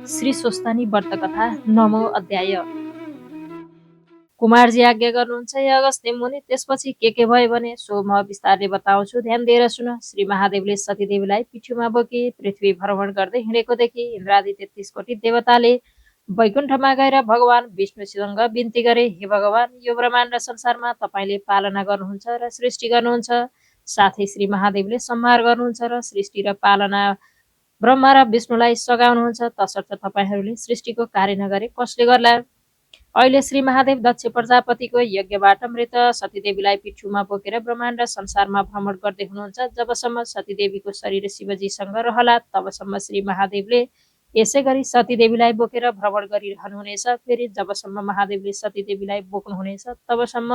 श्री स्वस्तानी व्रतकथा 9औं अध्याय। कुमारजी आज्ञा गर्नुहुन्छ हे अगस्त्य मुनि। त्यसपछि के भयो भने सो म विस्तारले बताउँछु, ध्यान दिएर सुन। श्री महादेवले सतीदेवीलाई पिठ्युमा बोकी पृथ्वी भ्रमण गर्दै हिँडेको देखि इन्द्रादि 33 कोटी देवताले वैकुण्ठमा गएर भगवान विष्णुसँग बिन्ती गरे, हे भगवान, यो ब्रह्माण्ड संसारमा तपाईले पालना गर्नुहुन्छ र सृष्टि गर्नुहुन्छ। साथै श्री महादेवले संहार गर्नुहुन्छ र सृष्टि र पालना ब्रह्मा र विष्णुलाई सघाउनुहुन्छ। तसर्थ तपाईहरूले सृष्टिको कार्य नगरे कसले गर्ला? अहिले श्री महादेव दक्ष प्रजापतिको यज्ञबाट मृत सतीदेवीलाई पिठ्युमा बोकेर ब्रह्माण्ड संसारमा भ्रमण गर्दै हुनुहुन्छ। जबसम्म सतीदेवीको शरीर शिवजीसँग रहला तबसम्म श्री महादेवले यसै गरी सतीदेवीलाई बोकेर भ्रमण गरिरहनुहुनेछ। फेरि जबसम्म महादेवले सतीदेवीलाई बोक्नुहुनेछ तबसम्म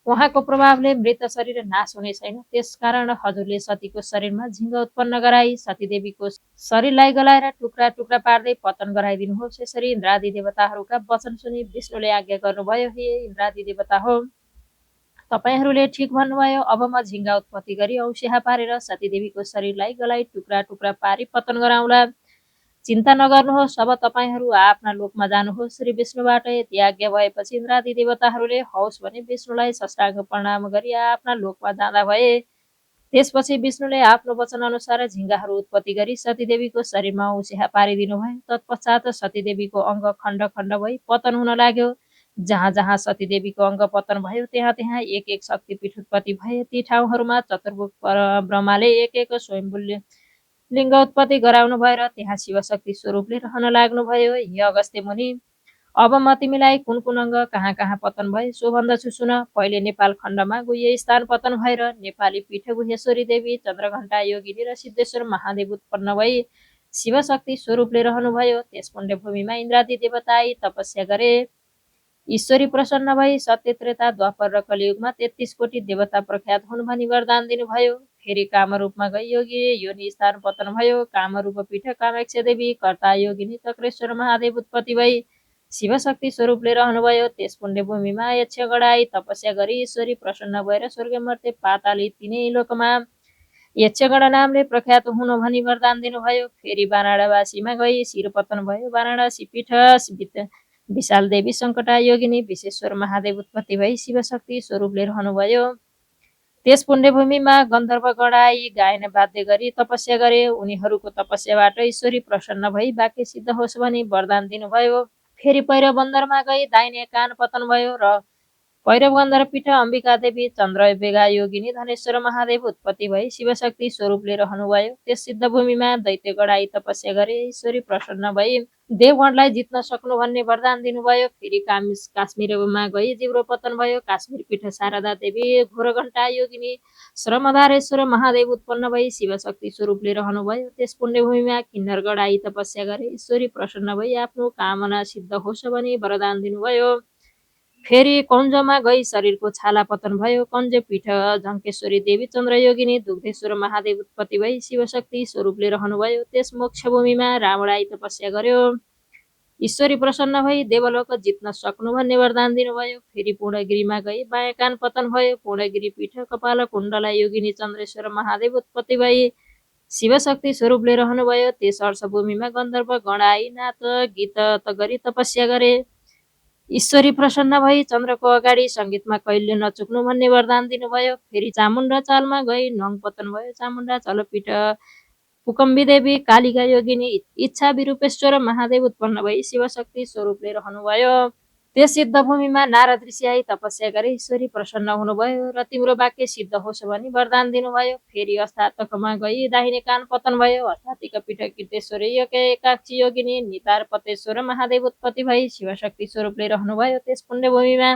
उहाँको प्रभावले मृत शरीर नाश हुने छैन। त्यसकारण हजुरले सतीको शरीरमा झिङ्ग उत्पन्न गराई सतीदेवीको शरीरलाई गलाएर टुक्रा टुक्रा पार्दै पतन गराइदिनुहोस्। यसरी इन्द्रादि देवताहरूका वचन सुनि विष्णुले आज्ञा गर्नुभयो, हे इन्द्रादि देवता हो, तपाईहरूले ठिक भन्नुभयो। अब म झिङ्गा उत्पत्ति गरी औँसिहा पारेर सतीदेवीको शरीरलाई गलाई टुक्रा टुक्रा पारी पतन गराउँला। चिन्ता नगर्नुहोस्, अब तपाईहरू आफ्ना लोकमा जानुहोस्। श्री विष्णुबाट यति आज्ञा भएपछि इन्द्रादि देवताहरूले हौस् भने विष्णुलाई साष्टाङ्ग प्रणाम गरी आफ्ना लोकमा जाँदा भए। त्यसपछि विष्णुले आफ्नो वचन अनुसार झिङ्गाहरू उत्पत्ति गरी सतीदेवीको शरीरमा औँसिहा पारिदिनु भयो। तत्पश्चात सतीदेवीको अङ्ग खण्ड खण्ड भई पतन हुन लाग्यो। जहाँ जहाँ सतीदेवीको अङ्ग पतन भयो त्यहाँ त्यहाँ एक एक शक्तिपीठ उत्पत्ति भए। ती ठाउँहरूमा चतुर्मुख ब्रह्माले एक एक स्वयम्भू लिङ्ग उत्पत्ति गराउनु भएर त्यहाँ शिवशक्ति स्वरूपले रहन लाग्नुभयो। हे अगस्त्य मुनि, अब म तिमीलाई कुन कुन अङ्ग कहाँ कहाँ पतन भए सो भन्दछु सुन। पहिले नेपाल खण्डमा गुह्य स्थान पतन भएर नेपाली पीठ गुह्येश्वरी देवी, चन्द्रघण्टा योगिनी र सिद्धेश्वर महादेव उत्पन्न भई शिवशक्ति स्वरूपले रहनुभयो। त्यस पुण्यभूमिमा इन्द्रादि देवताई तपस्या गरे। ईश्वरी प्रसन्न भई सत्य, त्रेता, द्वापर र कलियुगमा 33 कोटी देवता प्रख्यात हुन् भनी वरदान दिनुभयो। फेरि कामरूपमा गई योगी योनि स्थान पतन भयो। कामरूप पीठ कामेक्षा देवी, कर्ता योगिनी, चक्रेश्वर महादेव उत्पत्ति भई शिवशक्ति स्वरूपले रहनुभयो। त्यस पुण्यभूमिमा यक्षगणाई तपस्या गरी ईश्वरी प्रसन्न भएर स्वर्गमर्त्य पाताली तिनै लोकमा यक्षगण नामले प्रख्यात हुनु भनी वरदान दिनुभयो। फेरि वाराणसीमा गई शिर पतन भयो। वाराणसी पीठ विशाल देवी, सङ्कटा योगिनी, विश्वेश्वर महादेव उत्पत्ति भई शिवशक्ति स्वरूपले रहनुभयो। त्यस पुण्यभूमिमा गन्धर्व गणाई गायन वाद्य गरी तपस्या गरे। उनीहरूको तपस्याबाट ईश्वरी प्रसन्न भई वाक्य सिद्ध होस् भनी वरदान दिनुभयो। फेरि पैरव बन्दरमा गई दाहिने कान पतन भयो र पैरव गन्धर्व पीठ अम्बिका देवी, चन्द्र बेगा योगिनी, धनेश्वर महादेव उत्पत्ति भई शिवशक्ति स्वरूपले रहनुभयो। त्यस सिद्ध भूमिमा दैत्य गणाई तपस्या गरे। ईश्वरी प्रसन्न भई देवगणलाई जित्न सक्नु भन्ने वरदान दिनुभयो। फेरि काश्मीरमा गई जिब्रो पतन भयो। काश्मीर पीठ शारदा देवी, घोरघण्टा योगिनी, श्रमधारेश्वर महादेव उत्पन्न भई शिवशक्ति स्वरूपले रहनुभयो। त्यस पुण्यभूमिमा किन्नर गणाई तपस्या गरे। ईश्वरी प्रसन्न भई आफ्नो कामना सिद्ध होस् भनी वरदान दिनुभयो। फेरि कञ्जमा गई शरीरको छाला पतन भयो। कञ्ज पीठ झङ्केश्वरी देवी, चन्द्र योगिनी, दुग्धेश्वर महादेव उत्पत्ति भई शिवशक्ति स्वरूपले रहनुभयो। त्यस मोक्ष भूमिमा रावणाई तपस्या गर्यो। ईश्वरी प्रसन्न भई देवलोक जित्न सक्नु भन्ने वरदान दिनुभयो। फेरि पूर्णगिरीमा गई बायाँ कान पतन भयो। पूर्णगिरी पीठ कपाल कुण्डला योगिनी, चन्द्रेश्वर महादेव उत्पत्ति भई शिवशक्ति स्वरूपले रहनुभयो। त्यस अर्शभूमिमा गन्धर्व गणाई नाच गीत गरी तपस्या गरे। ईश्वरी प्रसन्न भई चन्द्रको अगाडि सङ्गीतमा कहिले नचुक्नु भन्ने वरदान दिनुभयो। फेरि चामुण्डा चालमा गई नङ पतन भयो। चामुण्डा चलपीठ पुकम्बी देवी, कालिका योगिनी, इच्छा विरूपेश्वर महादेव उत्पन्न भई शिवशक्ति स्वरूपले रहनुभयो। त्यस सिद्ध भूमिमा नारद ऋषि आई तपस्या गरे। ईश्वरी प्रसन्न हुनुभयो र तिम्रो वाक्य सिद्ध होस् भनी वरदान दिनुभयो। फेरि अस्तातकमा गई दाहिने कान पतन भयो। अस्तातिक पीठ कीर्तेश्वरी एकाक्षी योगिनी, नितारपतेश्वर महादेव उत्पत्ति भई शिवशक्ति स्वरूपले रहनुभयो। त्यस पुण्यभूमिमा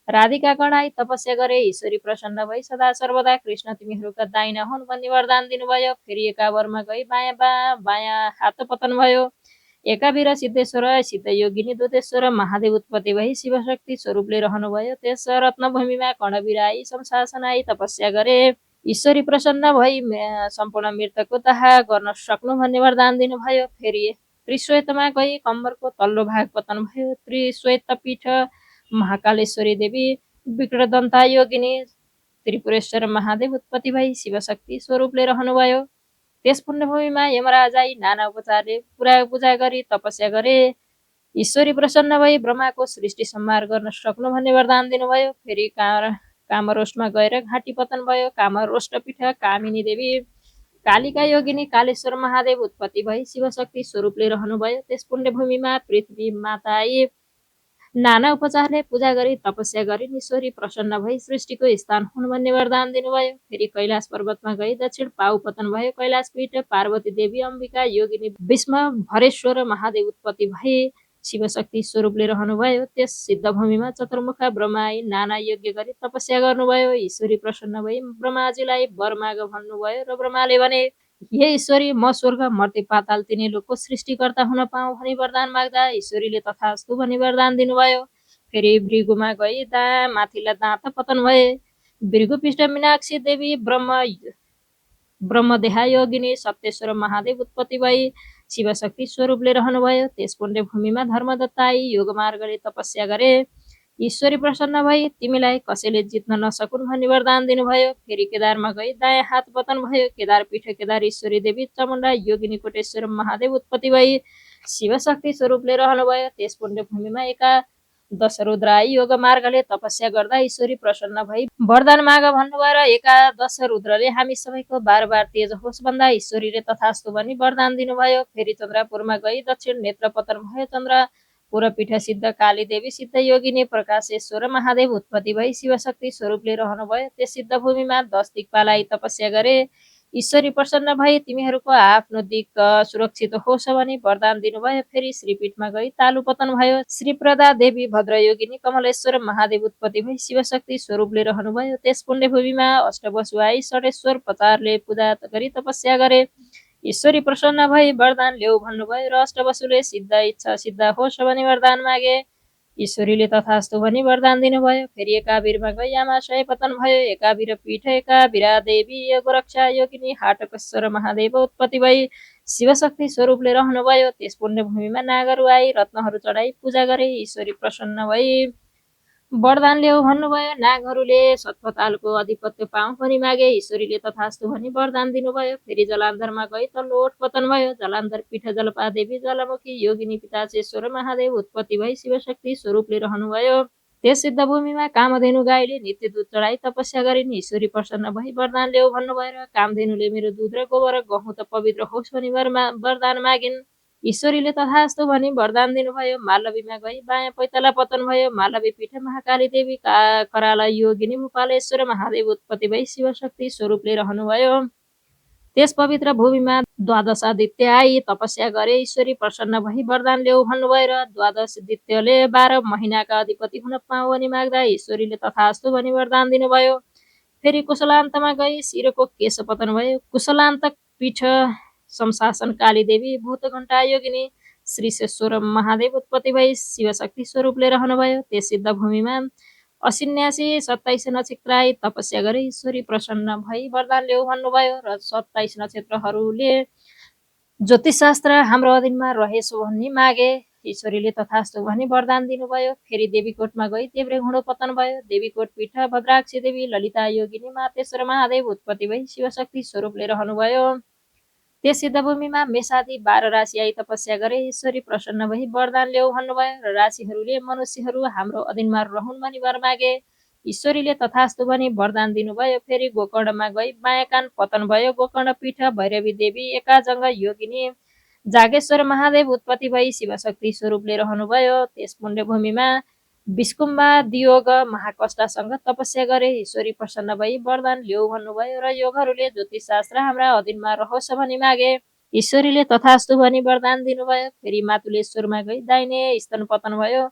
राधिका गणाई तपस्या गरे। ईश्वरी प्रसन्न भई सदा सर्वदा कृष्ण तिमीहरूका दाहिना हुन् भन्ने वरदान दिनुभयो। फेरि एकावरमा गई बायाँ हात पतन भयो। एकावीर सिद्धेश्वर सिद्ध योगिनी, दुधेश्वर महादेव उत्पत्ति भई शिवशक्ति स्वरूपले रहनुभयो। त्यस रत्नभूमिमा कर्णवीर आई शमशासन आई तपस्या गरे। ईश्वरी प्रसन्न भई सम्पूर्ण मृतकको दाह गर्न सक्नु भन्ने वरदान दिनुभयो। फेरि त्रिश्वेतमा गई कम्मरको तल्लो भाग पतन भयो। त्रिश्वेत पीठ महाकालेश्वरी देवी, विक्रदन्ता योगिनी, त्रिपुरेश्वर महादेव उत्पत्ति भई शिवशक्ति स्वरूपले रहनुभयो। त्यस पुण्यभूमिमा यमराज आई नाना उपचारले पुरा पूजा गरी तपस्या गरे। ईश्वरी प्रसन्न भई ब्रह्माको सृष्टि संहार गर्न सक्नु भन्ने वरदान दिनुभयो। फेरि कामरोष्टमा गएर घाँटी पतन भयो। कामरोष्ट पीठ कामिनी देवी कालिका योगिनी कालेश्वर महादेव उत्पत्ति भई शिवशक्ति स्वरूपले रहनुभयो। त्यस पुण्यभूमिमा पृथ्वी माता आई नाना उपचारले पूजा गरी तपस्या गरी ईश्वरी प्रसन्न भई सृष्टिको स्थान हुन् भन्ने वरदान दिनुभयो। फेरि कैलाश पर्वतमा गई दक्षिण पाउ पतन भयो। कैलाश पीठ पार्वती देवी अम्बिका योगिनी विष्म भरेश्वर महादेव उत्पत्ति भई शिवशक्ति स्वरूपले रहनुभयो। त्यस सिद्धभूमिमा चतुर्मुखा ब्रह्मा आई नाना यज्ञ गरी तपस्या गर्नुभयो। ईश्वरी प्रसन्न भई ब्रह्माजीलाई वर माग भन्नुभयो र ब्रह्माले भने, हे ईश्वरी, म स्वर्ग मर्त्य पाताल तिनै लोकको सृष्टिकर्ता हुन पाऊँ भनी वरदान माग्दा ईश्वरीले तथास्तु भनी वरदान दिनुभयो। फेरि भृगुमा गई माथिल्ला दाँत पतन भए। भृगुपृष्ठ मीनाक्षी देवी ब्रह्मदेहा योगिनी सप्तेश्वर महादेव उत्पत्ति भई शिवशक्ति स्वरूपले रहनुभयो। त्यस पुण्यभूमिमा धर्मदत्ता आई योग मार्गले तपस्या गरे। ईश्वरी प्रसन्न भई तिमीलाई कसैले जित्न नसकुन् भनी वरदान दिनुभयो। फेरि केदारमा गई दायाँ हात पतन भयो। केदार पीठ केदार ईश्वरी देवी चामुण्डा योगिनी कोटेश्वर महादेव उत्पत्ति भई शिवशक्ति स्वरूपले रहनुभयो। त्यस पुण्यभूमिमा एकादश रुद्र आई योग मार्गले तपस्या गर्दा ईश्वरी प्रसन्न भई वरदान माग भन्नुभयो र एकादश रुद्रले हामी सबैको बार बार तेज होस् भन्दा ईश्वरीले तथास्तु भनी वरदान दिनुभयो। फेरि चन्द्रपुरमा गई दक्षिण नेत्र पतन भयो। चन्द्रपुर पीठ सिद्ध काली देवी सिद्ध योगिनी प्रकाशेश्वर महादेव उत्पत्ति भई शिवशक्ति स्वरूपले रहनुभयो। त्यस सिद्ध भूमिमा 10 दिक्पाल आई तपस्या गरे। ईश्वरी प्रसन्न भई तिमीहरूको आफ्नो दिक् सुरक्षित होस् भनी वरदान दिनुभयो। फेरि श्रीपीठमा गई तालु पतन भयो। श्रीप्रदा देवी भद्रयोगिनी कमलेश्वर महादेव उत्पत्ति भई शिवशक्ति स्वरूपले रहनुभयो। त्यस पुण्यभूमिमा अष्टवसु आई षडेश्वर पचारले पूजा गरी तपस्या गरे। ईश्वरी प्रसन्न भई वरदान ल्याऊ भन्नुभयो र अष्टवसुले सिद्ध इच्छा सिद्ध होस् भनी वरदान मागे। ईश्वरीले तथास्तु भनी वरदान दिनुभयो। फेरि एकावीरमा गई आमाशय पतन भयो। एकावीर पीठ एकावीरा देवी गोरक्षा योगिनी हाटकेश्वर महादेव उत्पत्ति भई शिवशक्ति स्वरूपले रहनुभयो। त्यस पुण्यभूमिमा नागहरू आई रत्नहरू चढाई पूजा गरे। ईश्वरी प्रसन्न भई वरदान ल्याऊ भन्नुभयो। नागहरूले सतपतालको अधिपत्य पाऊँ भनी मागे। ईश्वरीले तथास्तु भनी वरदान दिनुभयो। फेरि जलान्धरमा गई तल्लो ओठ पतन भयो। जलान्धर पीठ जलपा देवी जलमुखी योगिनी पिताचेश्वर महादेव उत्पत्ति भई शिवशक्ति स्वरूपले रहनुभयो। त्यस सिद्धभूमिमा कामधेनु गाईले नित्य दूध चढाई तपस्या गरिन्। ईश्वरी प्रसन्न भई वरदान ल्याऊ भन्नुभयो र कामधेनुले मेरो दूध र गोबर गहुँ त पवित्र होस् भनी वरदान मागिन्। ईश्वरीले तथास्तु भनी वरदान दिनुभयो। मालवीमा गई बायाँ पैताला पतन भयो। मालवी पीठ महाकाली देवी कराला योगिनी भूपालेश्वर महादेव उत्पत्ति भई शिवशक्ति स्वरूपले रहनुभयो। त्यस पवित्र भूमिमा द्वादशादित्य आई तपस्या गरे। ईश्वरी प्रसन्न भई वरदान ल्याऊ भन्नुभयो र द्वादशादित्यले 12 महिनाका अधिपति हुन पाऊँ भनी माग्दा ईश्वरीले तथास्तु भनी वरदान दिनुभयो। फेरि कुशलान्तमा गई शिरको केश पतन भयो। कुशलान्त पीठ संशासन काली देवी भूतघण्टा योगिनी श्रीशेश्वर महादेव उत्पत्ति भई शिवशक्ति स्वरूपले रहनुभयो। त्यस सिद्ध भूमिमा असिन्यासी 27 नक्षत्र आई तपस्या गरे। ईश्वरी प्रसन्न भई वरदान ल्याऊ भन्नुभयो र 27 नक्षत्रहरूले ज्योतिषशास्त्र हाम्रो अधीनमा रहेछ भनी मागे। ईश्वरीले तथास्तु भनी वरदान दिनुभयो। फेरि देवीकोटमा गई देब्रे घुँडो पतन भयो। देवीकोट पीठ भद्राक्षी देवी ललिता योगिनी मातेश्वर महादेव उत्पत्ति भई शिवशक्ति स्वरूपले रहनुभयो। त्यस सिद्धभूमिमा मेषादि 12 राशि आई तपस्या गरे। ईश्वरी प्रसन्न भई वरदान ल्याऊ भन्नुभयो र राशिहरूले मनुष्यहरू हाम्रो अधीनमा रहन् भनी वर मागे। ईश्वरीले तथास्तु भनी वरदान दिनुभयो। फेरि गोकर्णमा गई बायाँ कान पतन भयो। गोकर्ण पीठ भैरवी देवी एकाजङ्ग योगिनी जागेश्वर महादेव उत्पत्ति भई शिवशक्ति स्वरूपले रहनुभयो। त्यस पुण्यभूमिमा विष्कुम्बा दियोग महाकष्टसँग तपस्या गरे। ईश्वरी प्रसन्न भई वरदान ल्याऊ भन्नुभयो र योगहरूले ज्योतिषशास्त्र हाम्रा अधीनमा रहोस् भनी मागे। ईश्वरीले तथास्तु भनी वरदान दिनुभयो। फेरि मातुलेश्वरमा गई दाहिने स्तन पतन भयो।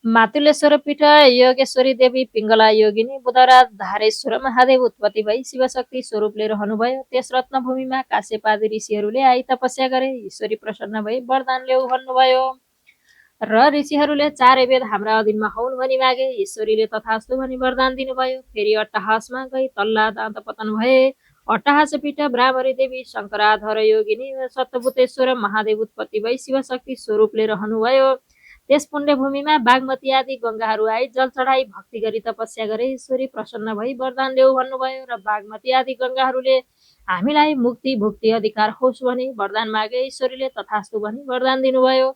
मातुलेश्वर पीठ योगेश्वरी देवी पिङ्गला योगिनी बुधराज धारेश्वर महादेव उत्पत्ति भई शिवशक्ति स्वरूपले रहनुभयो। त्यस रत्नभूमिमा काश्यपादी ऋषिहरूले आई तपस्या गरे। ईश्वरी प्रसन्न भई वरदान ल्याऊ भन्नुभयो र ऋषिहरूले 4 वेद हाम्रा अधीनमा हौन् भनी मागे। ईश्वरीले तथास्तु भनी वरदान दिनुभयो। फेरि अट्टहासमा गई तल्ला दाँत पतन भए। अट्टहास पीठ ब्राह्मणी देवी शङ्कराधर योगिनी सतभूतेश्वर महादेव उत्पत्ति भई शिवशक्ति स्वरूपले रहनुभयो। त्यस पुण्यभूमिमा बागमती आदि गङ्गाहरू आई जल चढाई भक्ति गरी तपस्या गरे ईश्वरी प्रसन्न भई वरदान देऊ भन्नुभयो र बागमती आदि गङ्गाहरूले हामीलाई मुक्ति भुक्ति अधिकार होस् भनी वरदान मागे ईश्वरीले तथास्तु भनी वरदान दिनुभयो।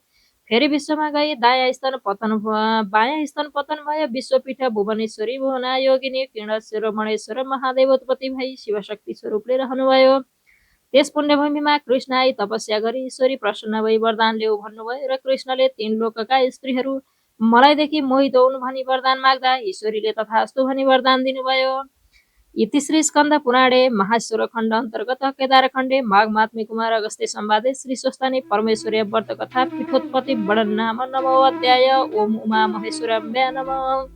फेरि विश्वमा गई बायाँ स्तन पतन भयो विश्वपीठ भुवनेश्वरी भुवना योगिनी किरणेश्वर मणेश्वर महादेव उत्पत्ति भई शिवशक्ति स्वरूपले रहनुभयो। त्यस पुण्यभूमिमा कृष्ण आई तपस्या गरी ईश्वरी प्रसन्न भई वरदान ल्याऊ भन्नुभयो र कृष्णले 3 लोकका स्त्रीहरू मलाई देखि मोहित हुन् भनी वरदान माग्दा ईश्वरीले तथास्तु भनी वरदान दिनुभयो। इति श्री स्कन्द पुराणे महाश्वर खण्ड अन्तर्गत केदार खण्डे माघ महात्म्य कुमार अगस्त्य संवादे श्री स्वस्तानी परमेश्वरीय व्रत कथा पीठोत्पत्ति वर्णन नाम नवो अध्याय। ओम उमा महेश्वराभ्यां नमः।